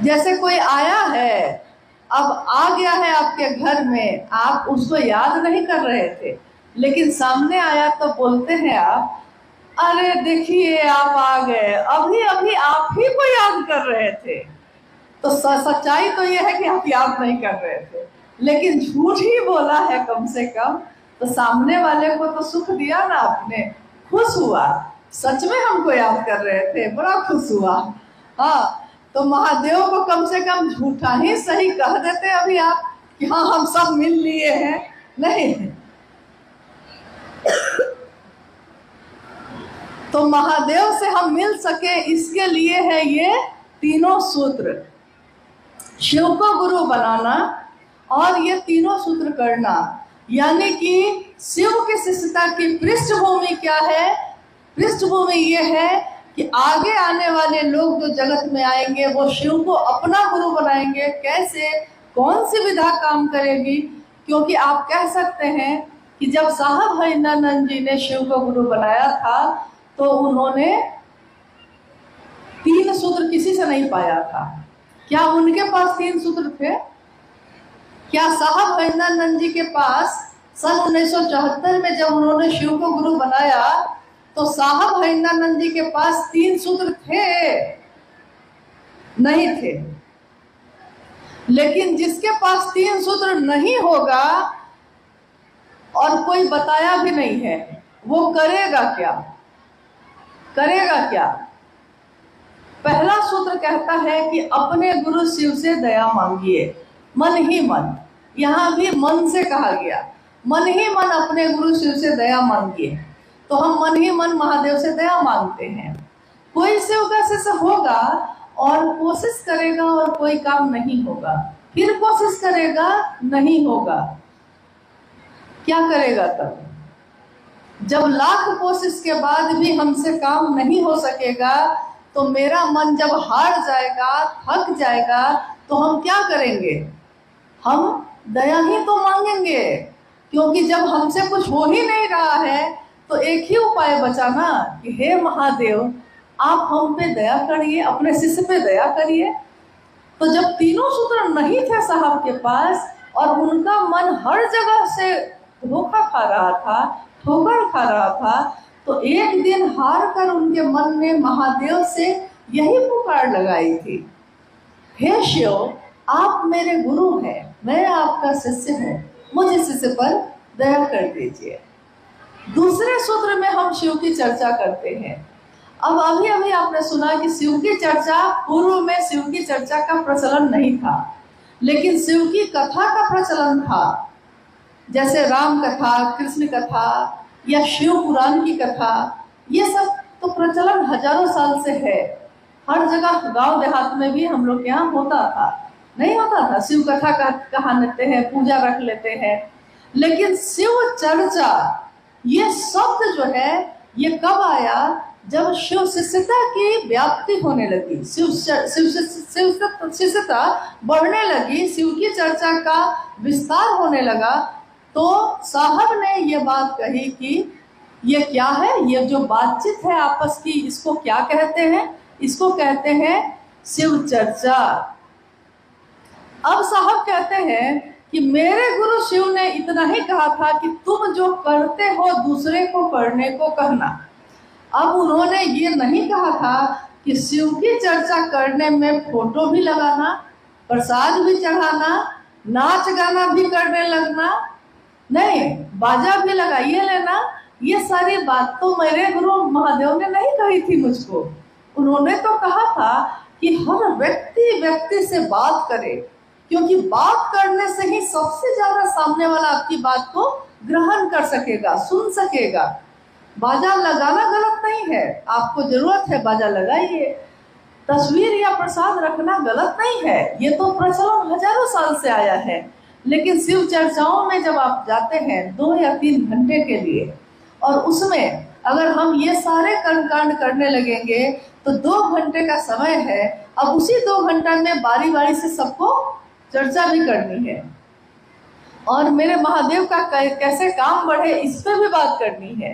जैसे कोई आया है, अब आ गया है आपके घर में, आप उसको याद नहीं कर रहे थे, लेकिन सामने आया तो बोलते हैं आप, अरे देखिए आप आ गए, अभी अभी आप ही को याद कर रहे थे। तो सच्चाई तो यह है कि आप याद नहीं कर रहे थे, लेकिन झूठ ही बोला है कम से कम, तो सामने वाले को तो सुख दिया ना आपने, खुश हुआ, सच में हमको याद कर रहे थे, बड़ा खुश हुआ। हाँ, तो महादेव को कम से कम झूठा ही सही कह देते अभी आप कि हाँ हम सब मिल लिए हैं। नहीं, तो महादेव से हम मिल सके इसके लिए है ये तीनों सूत्र, शिव को गुरु बनाना और ये तीनों सूत्र करना। यानी कि शिव की शिष्यता की पृष्ठभूमि क्या है? पृष्ठभूमि ये है कि आगे आने वाले लोग जो जगत में आएंगे वो शिव को अपना गुरु बनाएंगे। कैसे, कौन सी विधा काम करेगी? क्योंकि आप कह सकते हैं कि जब साहब हरिनानंद जी ने शिव को गुरु बनाया था तो उन्होंने तीन सूत्र किसी से नहीं पाया था। क्या उनके पास तीन सूत्र थे? क्या साहब हरिनानंद जी के पास सन 1974 में जब उन्होंने शिव को गुरु बनाया तो साहब हरिनानंद जी के पास तीन सूत्र थे? नहीं थे। लेकिन जिसके पास तीन सूत्र नहीं होगा और कोई बताया भी नहीं है, वो करेगा क्या? करेगा क्या? पहला सूत्र कहता है कि अपने गुरु शिव से दया मांगिए, मन ही मन। यहाँ भी मन से कहा गया, मन ही मन अपने गुरु शिव से दया मांगिए। तो हम मन ही मन महादेव से दया मांगते हैं। कोई शिव का शिष्य होगा और कोशिश करेगा और कोई काम नहीं होगा, फिर कोशिश करेगा, नहीं होगा, क्या करेगा तब? जब लाख कोशिश के बाद भी हमसे काम नहीं हो सकेगा तो मेरा मन जब हार जाएगा, थक जाएगा, तो हम क्या करेंगे? हम दया ही तो मांगेंगे, क्योंकि जब हमसे कुछ हो ही नहीं रहा है तो एक ही उपाय बचा ना कि हे महादेव आप हम पे दया करिए, अपने शिष्य पे दया करिए। तो जब तीनों सूत्र नहीं थे साहब के पास और उनका मन हर जगह से धोखा खा रहा था, ठोकर खा रहा था, तो एक दिन हार कर उनके मन में महादेव से यही पुकार लगाई थी, हे शिव आप मेरे गुरु हैं, मैं आपका शिष्य हूँ, मुझ शिष्य पर दया कर दीजिए। दूसरे सूत्र में हम शिव की चर्चा करते हैं। अब अभी अभी आपने सुना कि शिव की चर्चा, पूर्व में शिव की चर्चा का प्रचलन नहीं था, लेकिन शिव की कथा का प्रचलन था। जैसे राम कथा, कृष्ण कथा या शिव पुराण की कथा, ये सब तो प्रचलन हजारों साल से है। हर जगह गांव देहात में भी हम लोग के यहाँ होता था, नहीं होता था? शिव कथा का कहा लेते हैं, पूजा रख लेते हैं। लेकिन शिव चर्चा ये शब्द जो है ये कब आया? जब शिव शिष्यता की व्याप्ति होने लगी, शिव शिष्यता बढ़ने लगी, शिव की चर्चा का विस्तार होने लगा, तो साहब ने ये बात कही कि ये क्या है, ये जो बातचीत है आपस की, इसको क्या कहते हैं? इसको कहते हैं शिव चर्चा। अब साहब कहते हैं कि मेरे गुरु शिव ने इतना ही कहा था कि तुम जो करते हो दूसरे को करने को कहना। अब उन्होंने ये नहीं कहा था कि शिव की चर्चा करने में फोटो भी लगाना, प्रसाद भी चढ़ाना, नाच गाना भी करने लगना, नहीं, बाजा भी लगाइए लेना। ये सारी बात तो मेरे गुरु महादेव ने नहीं कही थी मुझको। उन्होंने तो कहा था कि हर व्यक्ति से बात करे, क्योंकि बात करने से ही सबसे ज्यादा सामने वाला आपकी बात को ग्रहण कर सकेगा, सुन सकेगा। बाजा लगाना गलत नहीं है, आपको जरूरत है बाजा लगाइए। तस्वीर या प्रसाद रखना गलत नहीं है, ये तो प्रचलन हजारों साल से आया है। लेकिन शिव चर्चाओं में जब आप जाते हैं 2 या 3 घंटे के लिए, और उसमें अगर हम ये सारे कर्मकांड करने लगेंगे तो 2 घंटे का समय है। अब उसी 2 घंटा में बारी बारी से सबको चर्चा भी करनी है और मेरे महादेव का कैसे काम बढ़े इस पर भी बात करनी है।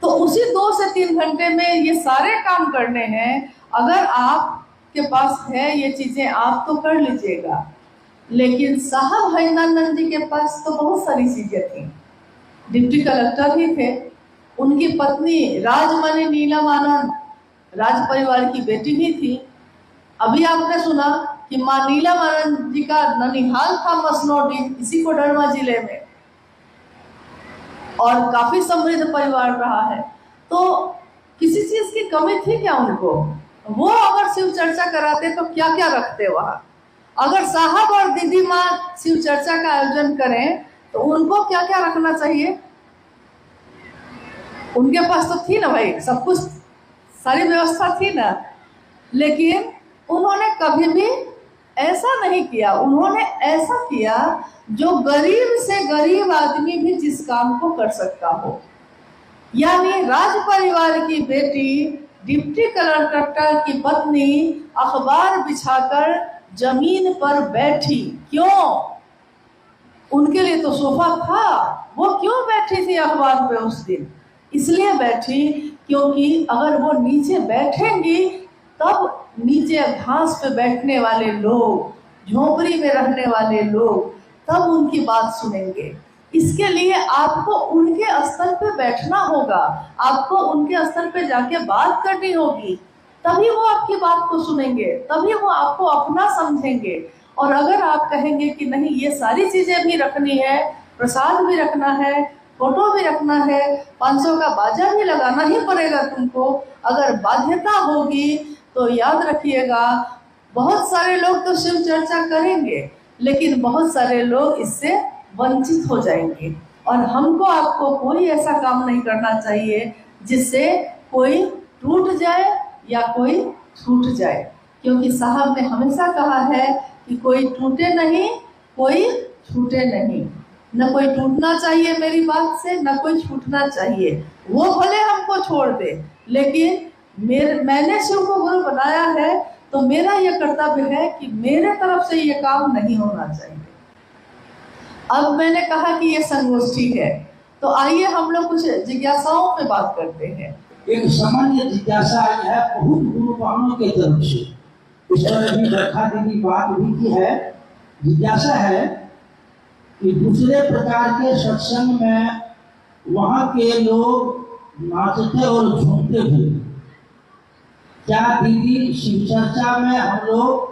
तो उसी 2 से 3 घंटे में ये सारे काम करने हैं। अगर आप के पास है ये चीजें आप तो कर लीजिएगा, लेकिन साहब हरिनंदन जी के पास तो बहुत सारी चीजें थी। डिप्टी कलेक्टर ही थे, उनकी पत्नी राजमणि नीलम आनंद राज परिवार की बेटी भी थी। अभी आपने सुना कि मां नीलम आनंद जी का ननिहाल था मसनौडी, इसी कोडरमा जिले में, और काफी समृद्ध परिवार रहा है। तो किसी चीज की कमी थी क्या उनको? वो अगर शिव चर्चा कराते तो क्या क्या रखते वहां? अगर साहब और दीदी माँ शिव चर्चा का आयोजन करें तो उनको क्या क्या रखना चाहिए? उनके पास तो थी ना भाई, सब कुछ, सारी व्यवस्था थी ना, लेकिन उन्होंने कभी भी ऐसा नहीं किया। उन्होंने ऐसा किया जो गरीब से गरीब आदमी भी जिस काम को कर सकता हो। यानी राज परिवार की बेटी, डिप्टी कलेक्टर की पत्नी अखबार बिछाकर जमीन पर बैठी। क्यों? उनके लिए तो सोफा था, वो क्यों बैठी थी अखबार पे उस दिन? इसलिए बैठी क्योंकि अगर वो नीचे बैठेंगी तब नीचे घास पे बैठने वाले लोग, झोपड़ी में रहने वाले लोग तब उनकी बात सुनेंगे। इसके लिए आपको उनके स्तर पे बैठना होगा, आपको उनके स्तर पे जाके बात करनी होगी, तभी वो आपकी बात को सुनेंगे, तभी वो आपको अपना समझेंगे। और अगर आप कहेंगे कि नहीं ये सारी चीजें भी रखनी है, प्रसाद भी रखना है, फोटो भी रखना है, 500 का बाजा भी लगाना ही पड़ेगा तुमको, अगर बाध्यता होगी तो याद रखिएगा बहुत सारे लोग तो शिव चर्चा करेंगे, लेकिन बहुत सारे लोग इससे वंचित हो जाएंगे। और हमको आपको कोई ऐसा काम नहीं करना चाहिए जिससे कोई टूट जाए या कोई छूट जाए, क्योंकि साहब ने हमेशा कहा है कि कोई टूटे नहीं, कोई छूटे नहीं। न कोई टूटना चाहिए मेरी बात से, न कोई छूटना चाहिए। वो भले हमको छोड़ दे, लेकिन मैंने शिव को गुरु बनाया है तो मेरा यह कर्तव्य है कि मेरे तरफ से ये काम नहीं होना चाहिए। अब मैंने कहा कि ये संगोष्ठी है, तो आइए हम लोग कुछ जिज्ञासाओं पे बात करते हैं। एक सामान्य जिज्ञासा है बहुत गुरुवानों के तरफ से, इस पर भी रखा दीदी बात भी की है। जिज्ञासा है कि दूसरे प्रकार के सत्संग में वहाँ के लोग नाचते और झूमते थे, क्या दीदी शिव चर्चा में हम लोग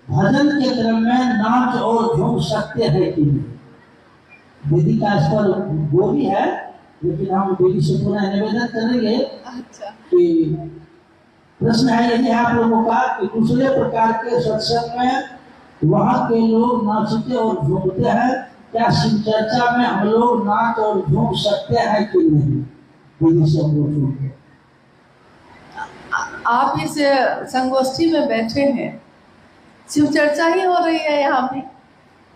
भजन के क्रम में नाच और झूम सकते हैं कि नहीं? दीदी का इस पर वो भी है, लेकिन हम दीदी से पुनः निवेदन करेंगे। अच्छा। कि प्रश्न है यदि आप लोगों का कि दूसरे प्रकार के सत्संग में वहाँ के लोग नाचते और झूमते हैं, क्या शिव चर्चा में हम लोग नाच और झूम सकते हैं कि नहीं? दीदी से हम लोग आप इस संगोष्ठी में बैठे हैं, शिव चर्चा ही हो रही है यहाँ पे,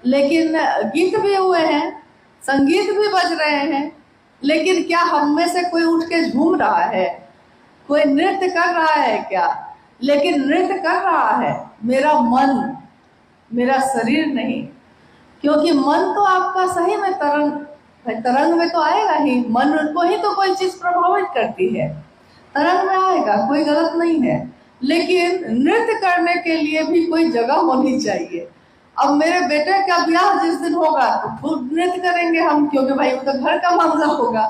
लेकिन गीत भी हुए हैं, संगीत भी बज रहे हैं, लेकिन क्या हम में से कोई उठ के झूम रहा है? कोई नृत्य कर रहा है क्या? लेकिन नृत्य कर रहा है मेरा मन, मेरा शरीर नहीं, क्योंकि मन तो आपका सही में तरंग में तो आएगा ही, मन को ही तो कोई चीज प्रभावित करती है, तरंग में आएगा, कोई गलत नहीं है। लेकिन नृत्य करने के लिए भी कोई जगह होनी चाहिए। अब मेरे बेटे का ब्याह जिस दिन होगा तो खूब नृत्य करेंगे हम, क्योंकि भाई वो तो घर का मामला होगा।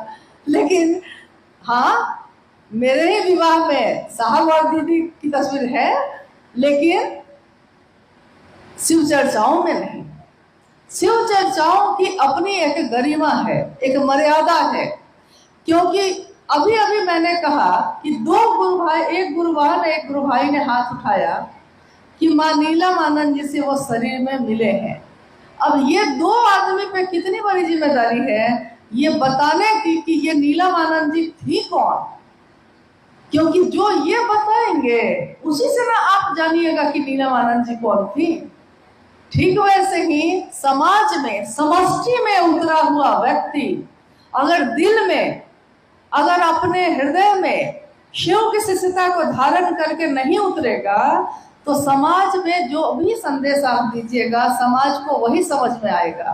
लेकिन हाँ, मेरे ही विवाह में साहब और दीदी की तस्वीर है, लेकिन शिव चर्चाओं में नहीं। शिव चर्चाओं की अपनी एक गरिमा है, एक मर्यादा है, क्योंकि अभी अभी मैंने कहा कि दो गुरु भाई, एक गुरुवान एक गुरु भाई ने हाथ उठाया कि मां नीलम आनंद जी से वो शरीर में मिले हैं। अब ये दो आदमी पे कितनी बड़ी जिम्मेदारी है ये बताने की कि ये नीलम आनंद जी थी कौन, क्योंकि जो ये बताएंगे उसी से ना आप जानिएगा कि नीलम आनंद जी कौन थी। ठीक वैसे ही समाज में, समष्टि में उतरा हुआ व्यक्ति अगर दिल में, अगर अपने हृदय में शिव की शिष्यता को धारण करके नहीं उतरेगा तो समाज में जो भी संदेश आप दीजिएगा समाज को वही समझ में आएगा।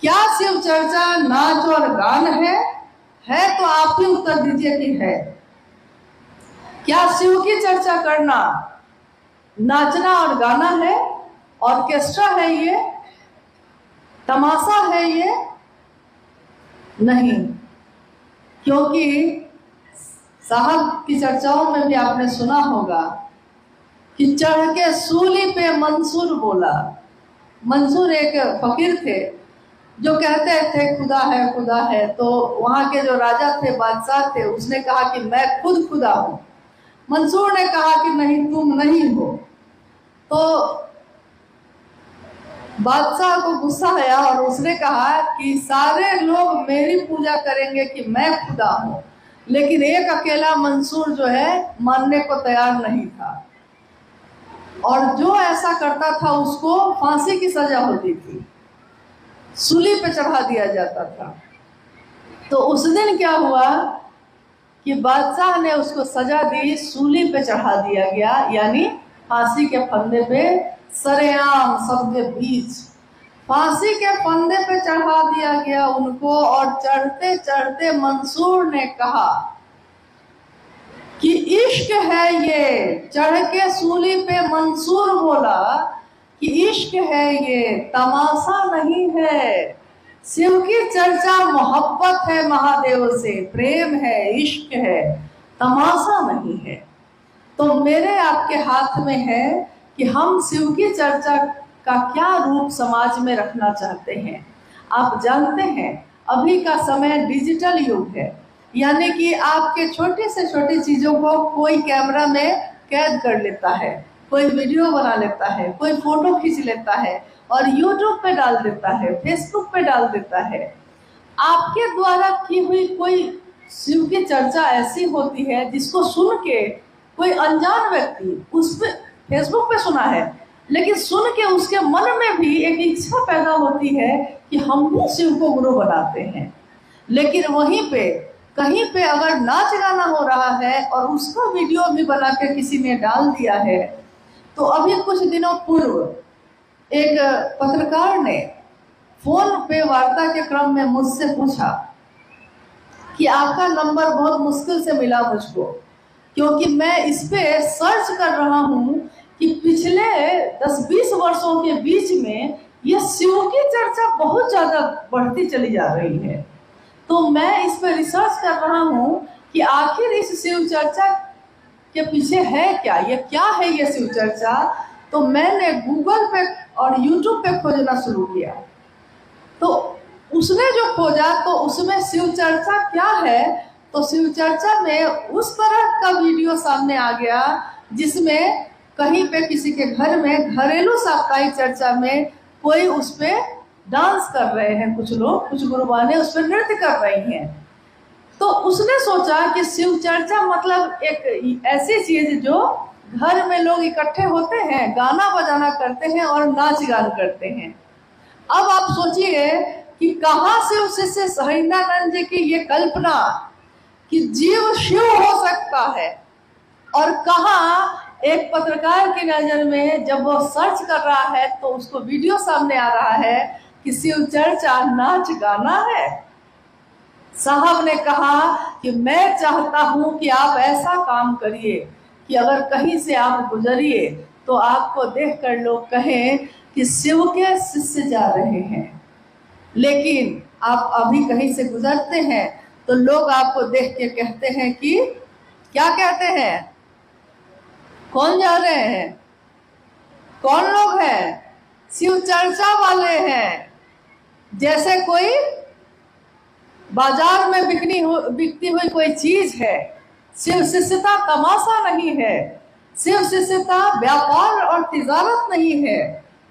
क्या शिव चर्चा नाच और गान है? तो आप ही उत्तर दीजिए कि है। क्या शिव की चर्चा करना नाचना और गाना है, ऑर्केस्ट्रा है ये, तमाशा है ये? नहीं, क्योंकि साहब की चर्चाओं में भी आपने सुना होगा कि चढ़ के सूली पे मंसूर बोला। मंसूर एक फकीर थे जो कहते थे खुदा है खुदा है, तो वहां के जो राजा थे, बादशाह थे, उसने कहा कि मैं खुद खुदा हूं। मंसूर ने कहा कि नहीं, तुम नहीं हो। तो बादशाह को गुस्सा आया और उसने कहा कि सारे लोग मेरी पूजा करेंगे कि मैं खुदा हूं, लेकिन एक अकेला मंसूर जो है मानने को तैयार नहीं था, और जो ऐसा करता था उसको फांसी की सजा होती थी, सूली पे चढ़ा दिया जाता था। तो उस दिन क्या हुआ कि बादशाह ने उसको सजा दी, सूली पे चढ़ा दिया गया, यानी फांसी के फंदे पे, सरेआम सबके बीच फांसी के फंदे पे चढ़ा दिया गया उनको। और चढ़ते चढ़ते मंसूर ने कहा कि इश्क है ये, चढ़ के सूली पे मंसूर बोला कि इश्क है ये, तमाशा नहीं है। शिव की चर्चा मोहब्बत है, महादेव से प्रेम है, इश्क है, तमाशा नहीं है। तो मेरे आपके हाथ में है कि हम शिव की चर्चा का क्या रूप समाज में रखना चाहते हैं। आप जानते हैं अभी का समय डिजिटल युग है, यानी कि आपके छोटे से छोटी चीजों को कोई कैमरा में कैद कर लेता है, कोई वीडियो बना लेता है, कोई फोटो खींच लेता है और यूट्यूब पे डाल देता है, फेसबुक पे डाल देता है। आपके द्वारा की हुई कोई शिव की चर्चा ऐसी होती है जिसको सुन के कोई अनजान व्यक्ति उस पे फेसबुक पे सुना है, लेकिन सुन के उसके मन में भी एक इच्छा पैदा होती है कि हम भी शिव को गुरु बनाते हैं। लेकिन वहीं पे कहीं पे अगर नाच गाना हो रहा है और उसका वीडियो भी बना के किसी ने डाल दिया है, तो अभी कुछ दिनों पूर्व एक पत्रकार ने फोन पे वार्ता के क्रम में मुझसे पूछा कि आपका नंबर बहुत मुश्किल से मिला मुझको, क्योंकि मैं इस पे सर्च कर रहा हूँ कि पिछले 10-20 वर्षों के बीच में ये शिव की चर्चा बहुत ज्यादा बढ़ती चली जा रही है। तो मैं इस पे रिसर्च कर रहा हूँ कि आखिर इस शिव चर्चा के पीछे है क्या, ये क्या है ये शिव चर्चा। तो मैंने गूगल पे और यूट्यूब पे खोजना शुरू किया, तो उसने जो खोजा तो उसमें शिव चर्चा क्या है, तो शिव चर्चा में उस तरह का वीडियो सामने आ गया जिसमें कहीं पे किसी के घर में घरेलू साप्ताहिक चर्चा में कोई उस पे डांस कर रहे हैं, कुछ लोग, कुछ गुरुबाने उस पर नृत्य कर रही हैं। तो उसने सोचा कि शिव चर्चा मतलब एक ऐसी चीज जो घर में लोग इकट्ठे होते हैं, गाना बजाना करते हैं और नाच गान करते हैं। अब आप सोचिए कि कहाँ से उससे सहरिंदानंद जी की ये कल्पना कि जीव शिव हो सकता है, और कहाँ एक पत्रकार की नजर में जब वो सर्च कर रहा है तो उसको वीडियो सामने आ रहा है कि शिव चर्चा नाच गाना है। साहब ने कहा कि मैं चाहता हूं कि आप ऐसा काम करिए कि अगर कहीं से आप गुजरिए तो आपको देखकर लोग कहें कि शिव के शिष्य जा रहे हैं। लेकिन आप अभी कहीं से गुजरते हैं तो लोग आपको देख के कहते हैं कि क्या कहते हैं, कौन जा रहे हैं, कौन लोग हैं, शिव चर्चा वाले हैं। जैसे कोई बाजार में बिकती हुई कोई चीज है। शिव शिष्यता तमाशा नहीं है, शिव शिष्यता व्यापार और तिजारत नहीं है,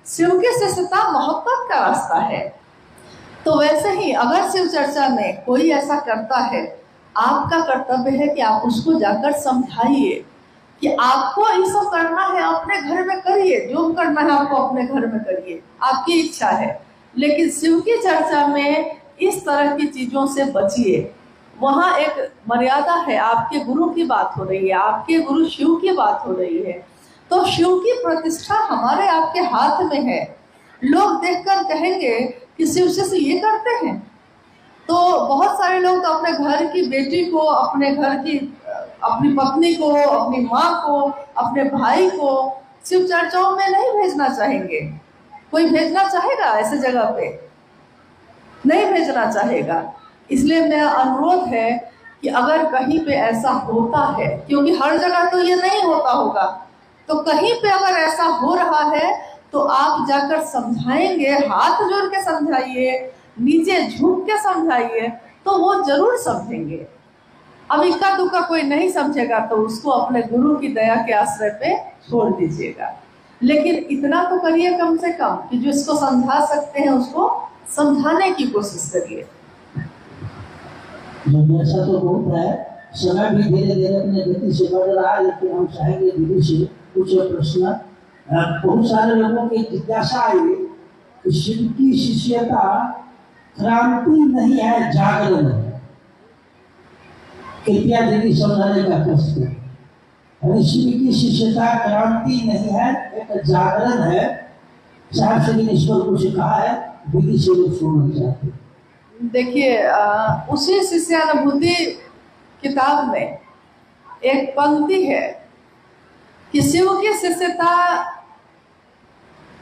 शिव की शिष्यता मोहब्बत का रास्ता है। तो वैसे ही अगर शिव चर्चा में कोई ऐसा करता है, आपका कर्तव्य है कि आप उसको जाकर समझाइए कि आपको ये सब करना है अपने घर में करिए, जो करना है आपको अपने घर में करिए, आपकी इच्छा है। लेकिन शिव की चर्चा में इस तरह की चीजों से बचिए। वहाँ एक मर्यादा है, आपके गुरु की बात हो रही है, आपके गुरु शिव की बात हो रही है, तो शिव की प्रतिष्ठा हमारे आपके हाथ में है। लोग देखकर कहेंगे कि शिव शिष्य ये करते हैं, तो बहुत सारे लोग तो अपने घर की बेटी को, अपने घर की अपनी पत्नी को, अपनी माँ को, अपने भाई को शिव चर्चाओं में नहीं भेजना चाहेंगे। कोई भेजना चाहेगा ऐसे जगह पे? नहीं भेजना चाहेगा। इसलिए मेरा अनुरोध है कि अगर कहीं पे ऐसा होता है, क्योंकि हर जगह तो ये नहीं होता होगा, तो कहीं पे अगर ऐसा हो रहा है तो आप जाकर समझाएंगे, हाथ जोड़ के समझाइए, नीचे झुक के समझाइए, तो वो जरूर समझेंगे। अब इक्का दुक्का कोई नहीं समझेगा तो उसको अपने गुरु की दया के आश्रय पे छोड़ दीजिएगा। लेकिन इतना तो करिए कम से कम कि जो इसको समझा सकते हैं उसको समझाने की कोशिश करिए। ऐसा तो बहुत है, समय भी धीरे धीरे अपने गति से बढ़ रहा है, लेकिन हम चाहेंगे दीदी से कुछ प्रश्न। बहुत सारे लोगों की जिज्ञासा आई कि शिव की शिष्यता क्रांति नहीं है, जागरण है। कृपया दीदी समझाने का कष्ट है। शिव की शिष्यता क्रांति नहीं है, एक जागरण है। साहब श्री ने इस पर कुछ कहा है, दीदी से लोग सुनना चाहते हैं। देखिए, उसी शिष्यानुभूति किताब में एक पंक्ति है कि शिव की शिष्यता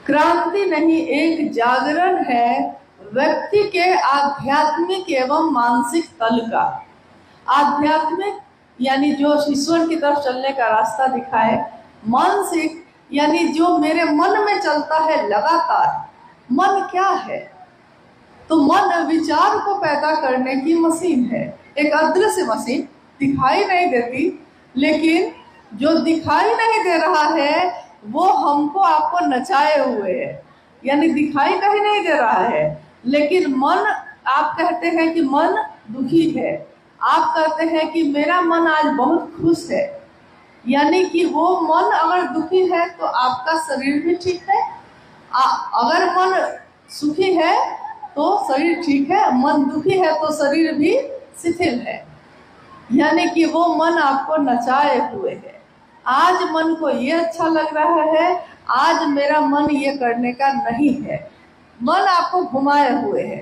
क्रांति नहीं, एक जागरण है व्यक्ति के आध्यात्मिक एवं मानसिक तल का। आध्यात्मिक यानी जो ईश्वर की तरफ चलने का रास्ता दिखाए, मानसिक यानी जो मेरे मन में चलता है लगातार। मन क्या है? तो मन विचार को पैदा करने की मशीन है, एक अदृश्य मशीन, दिखाई नहीं देती, लेकिन जो दिखाई नहीं दे रहा है वो हमको आपको नचाए हुए है, यानी दिखाई कहीं नहीं दे रहा है। लेकिन मन, आप कहते हैं कि मन दुखी है, आप कहते हैं कि मेरा मन आज बहुत खुश है, यानी कि वो मन अगर दुखी है तो आपका शरीर भी ठीक है, अगर मन सुखी है तो शरीर ठीक है, मन दुखी है तो शरीर भी शिथिल है, यानी कि वो मन आपको नचाए हुए है। आज मन को ये अच्छा लग रहा है, आज मेरा मन ये करने का नहीं है, मन आपको घुमाए हुए है।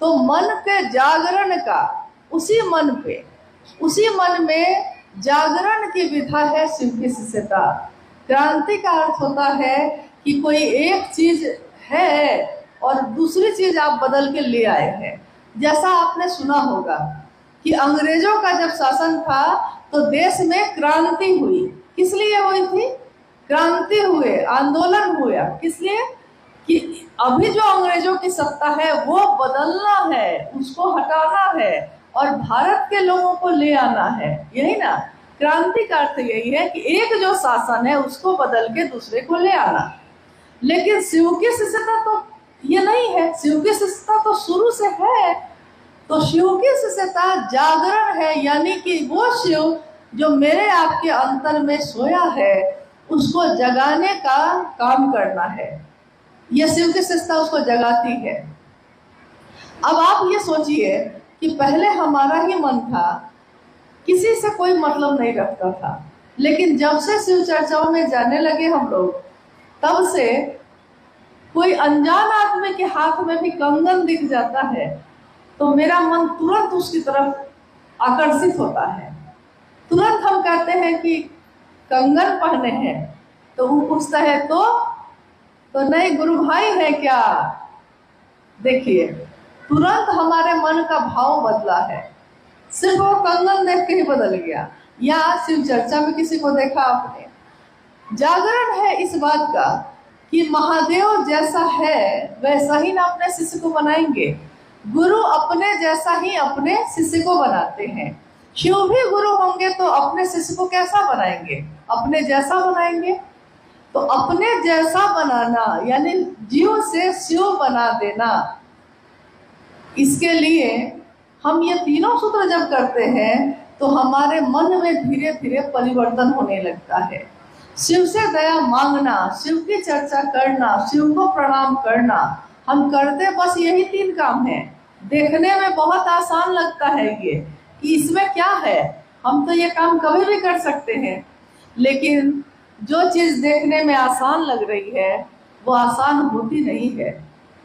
तो मन के जागरण का, उसी मन में जागरण की विधा है शिव की शिष्यता। क्रांति का अर्थ होता है कि कोई एक चीज है और दूसरी चीज आप बदल के ले आए हैं। जैसा आपने सुना होगा कि अंग्रेजों का जब शासन था तो देश में क्रांति हुई। किस लिए हुई थी? क्रांति हुए, आंदोलन हुआ। किस लिए? कि अभी जो अंग्रेजों की सत्ता है वो बदलना है, उसको हटाना है और भारत के लोगों को ले आना है। यही ना क्रांति का अर्थ, यही है कि एक जो शासन है उसको बदल के दूसरे को ले आना। लेकिन शिव की शिष्यता तो ये नहीं है, शिव की शिष्यता तो शुरू से है। तो शिव की शिष्यता जागरण है, यानी कि वो शिव जो मेरे आपके अंतर में सोया है उसको जगाने का काम करना है। यह शिव की शिष्यता उसको जगाती है। अब आप ये सोचिए कि पहले हमारा ही मन था, किसी से कोई मतलब नहीं रखता था, लेकिन जब से शिव चर्चाओं में जाने लगे हम लोग, तब से कोई अनजान आदमी के हाथ में भी कंगन दिख जाता है तो मेरा मन तुरंत उसकी तरफ आकर्षित होता है। तुरंत हम कहते हैं कि कंगन पहने हैं, तो वो पूछता है तो नहीं गुरु भाई है क्या? देखिए, तुरंत हमारे मन का भाव बदला है, सिर्फ वो कंगन देख के ही बदल गया। या शिव चर्चा में किसी को देखा आपने? जागरण है इस बात का कि महादेव जैसा है वैसा ही ना अपने शिष्य को बनाएंगे। गुरु अपने जैसा ही अपने शिष्य को बनाते हैं। शिव भी गुरु होंगे तो अपने शिष्य को कैसा बनाएंगे? अपने जैसा बनाएंगे। तो अपने जैसा बनाना यानी जीव से शिव बना देना, इसके लिए हम ये तीनों सूत्र जब करते हैं तो हमारे मन में धीरे धीरे परिवर्तन होने लगता है। शिव से दया मांगना, शिव की चर्चा करना, शिव को प्रणाम करना, हम करते बस यही 3 काम है। देखने में बहुत आसान लगता है ये कि इसमें क्या है, हम तो ये काम कभी भी कर सकते हैं, लेकिन जो चीज देखने में आसान लग रही है वो आसान होती नहीं है।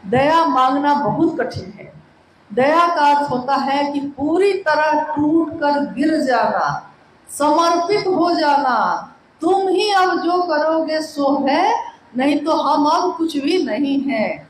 दया मांगना बहुत कठिन है। दया का अर्थ होता है कि पूरी तरह टूट कर गिर जाना, समर्पित हो जाना, तुम ही अब जो करोगे सो है, नहीं तो हम अब कुछ भी नहीं है।